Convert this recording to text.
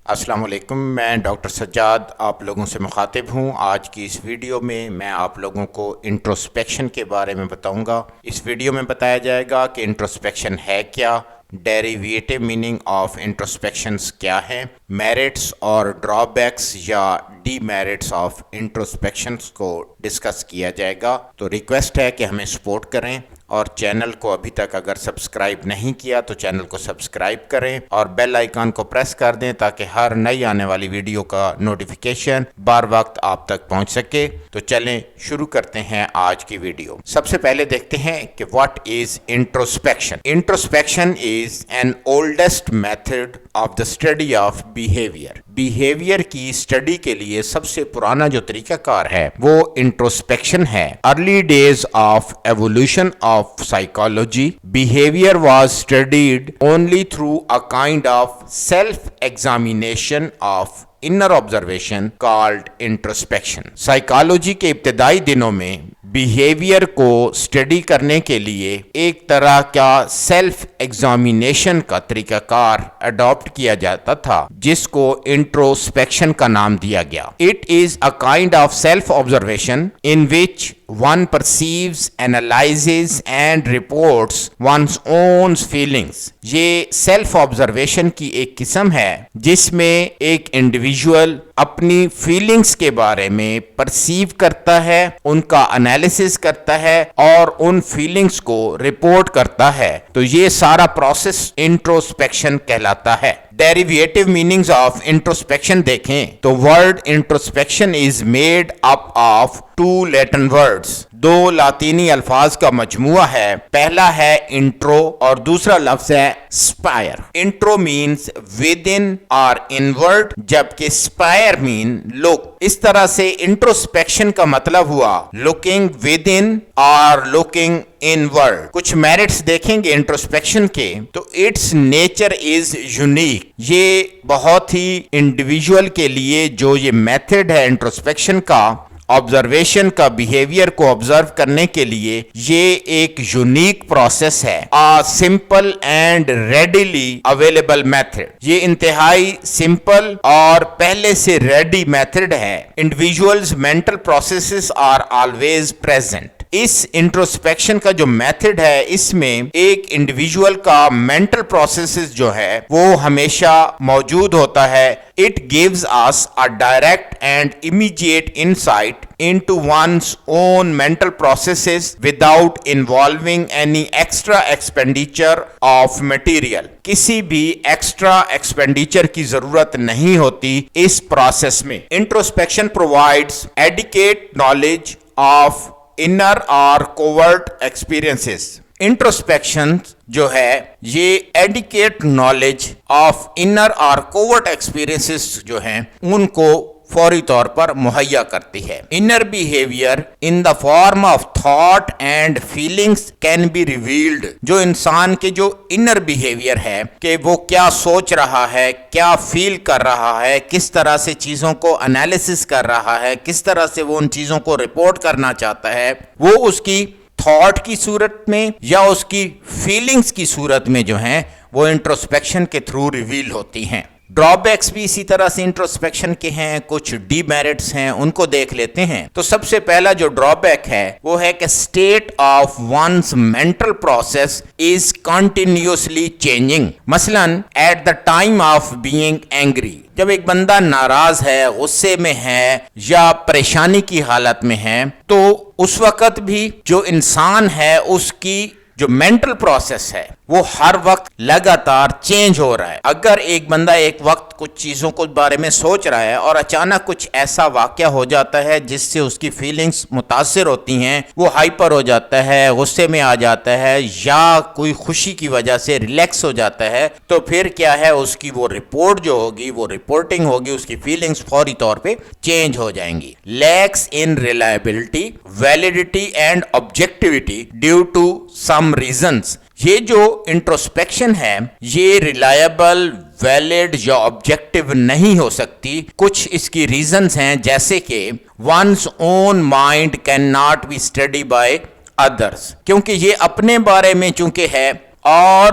السلام علیکم، میں ڈاکٹر سجاد آپ لوگوں سے مخاطب ہوں۔ آج کی اس ویڈیو میں آپ لوگوں کو انٹروسپیکشن کے بارے میں بتاؤں گا۔ اس ویڈیو میں بتایا جائے گا کہ انٹروسپیکشن ہے کیا، ڈیریویٹو میننگ آف انٹروسپیکشنز کیا ہیں، میرٹس اور ڈرا بیکس یا ڈی میرٹس آف انٹروسپیکشنز کو ڈسکس کیا جائے گا۔ تو ریکویسٹ ہے کہ ہمیں سپورٹ کریں اور چینل کو ابھی تک اگر سبسکرائب نہیں کیا تو چینل کو سبسکرائب کریں اور بیل آئیکن کو پریس کر دیں تاکہ ہر نئی آنے والی ویڈیو کا نوٹیفیکیشن بار وقت آپ تک پہنچ سکے۔ تو چلیں شروع کرتے ہیں آج کی ویڈیو۔ سب سے پہلے دیکھتے ہیں کہ what is introspection. Introspection is an oldest method of the study of behaviour. Behaviour کی اسٹڈی کے لیے سب سے پرانا جو طریقہ کار ہے وہ انٹروسپیکشن ہے۔ Early days of evolution of psychology, behavior was studied only through a kind of self-examination of inner observation called introspection. Psychology کے ابتدائی دنوں میں بیہیویئر کو اسٹڈی کرنے کے لیے ایک طرح کا سیلف ایگزامینیشن کا طریقہ کار اڈاپٹ کیا جاتا تھا جس کو انٹروسپیکشن کا نام دیا گیا۔ It is a kind of self-observation in which one perceives, analyzes and reports one's own feelings۔ یہ سیلف آبزرویشن کی ایک قسم ہے جس میں ایک انڈیویجول اپنی فیلنگز کے بارے میں پرسیو کرتا ہے، ان کا انالیسس کرتا ہے اور ان فیلنگز کو رپورٹ کرتا ہے۔ تو یہ سارا پروسیس انٹروسپیکشن کہلاتا ہے۔ ڈیریویٹو میننگز آف انٹروسپیکشن دیکھیں تو word introspection is made up of two Latin words. دو لاطینی الفاظ کا مجموعہ ہے، پہلا ہے انٹرو اور دوسرا لفظ ہے spire. Intro means within اور انورڈ جبکہ اسپائر مین لک۔ اس طرح سے انٹروسپیکشن کا مطلب ہوا لوکنگ ود ان اور لوکنگ انورڈ۔ کچھ میرٹس دیکھیں گے انٹروسپیکشن کے تو اٹس نیچر از یونیک۔ یہ بہت ہی انڈیویجول کے لیے جو یہ میتھڈ ہے انٹروسپیکشن کا، آبزرویشن کا، بیہیویئر کو آبزرو کرنے کے لیے، یہ ایک یونیک پروسیس ہے۔ Simple and readily available method. یہ انتہائی سمپل اور پہلے سے ریڈی میتھڈ ہے۔ Individuals mental processes are always present. اس انٹروسپیکشن کا جو میتھڈ ہے اس میں ایک انڈیویجول کا مینٹل پروسیسز جو ہے وہ ہمیشہ موجود ہوتا ہے۔ It gives us a direct and immediate insight into one's own mental processes without involving any extra expenditure of material۔ کسی بھی ایکسٹرا ایکسپینڈیچر کی ضرورت نہیں ہوتی اس پروسیس میں۔ Introspection provides adequate knowledge of inner or covert experiences۔ Introspection جو ہے یہ ایڈیکیٹ نالج آف انر اور کوورٹ ایکسپیرینسز جو ہیں ان کو فوری طور پر مہیا کرتی ہے۔ Inner behaviour in the form of thought and feelings can be revealed. جو انسان کے جو انر بیہیویئر ہے کہ وہ کیا سوچ رہا ہے، کیا فیل کر رہا ہے، کس طرح سے چیزوں کو انالیسس کر رہا ہے، کس طرح سے وہ ان چیزوں کو رپورٹ کرنا چاہتا ہے، وہ اس کی تھاٹ کی صورت میں یا اس کی فیلنگز کی صورت میں جو ہیں وہ انٹروسپیکشن کے تھرو ریویل ہوتی ہیں۔ ڈرا بیکس بھی اسی طرح سے انٹروسپیکشن کے ہیں، کچھ ڈی میرٹس ہیں، ان کو دیکھ لیتے ہیں۔ تو سب سے پہلا جو ڈرا بیک ہے وہ ہے کہ state of one's mental process is continuously changing. مثلا at the time of being angry, جب ایک بندہ ناراض ہے، غصے میں ہے یا پریشانی کی حالت میں ہے تو اس وقت بھی جو انسان ہے اس کی جو مینٹل پروسیس ہے وہ ہر وقت لگاتار چینج ہو رہا ہے۔ اگر ایک بندہ ایک وقت کچھ چیزوں کے بارے میں سوچ رہا ہے اور اچانک کچھ ایسا واقعہ ہو جاتا ہے جس سے اس کی فیلنگز متاثر ہوتی ہیں، وہ ہائپر ہو جاتا ہے، غصے میں آ جاتا ہے یا کوئی خوشی کی وجہ سے ریلیکس ہو جاتا ہے، تو پھر کیا ہے اس کی وہ رپورٹ جو ہوگی، وہ رپورٹنگ ہوگی، اس کی فیلنگز فوری طور پہ چینج ہو جائیں گی۔ Lacks in reliability, validity and objectivity due to some reasons. یہ جو انٹروسپیکشن ہے یہ ریلائبل، ویلڈ یا آبجیکٹیو نہیں ہو سکتی۔ کچھ اس کی ریزنز ہیں جیسے کہ one's own mind can not be study by others, کیونکہ یہ اپنے بارے میں چونکہ ہے اور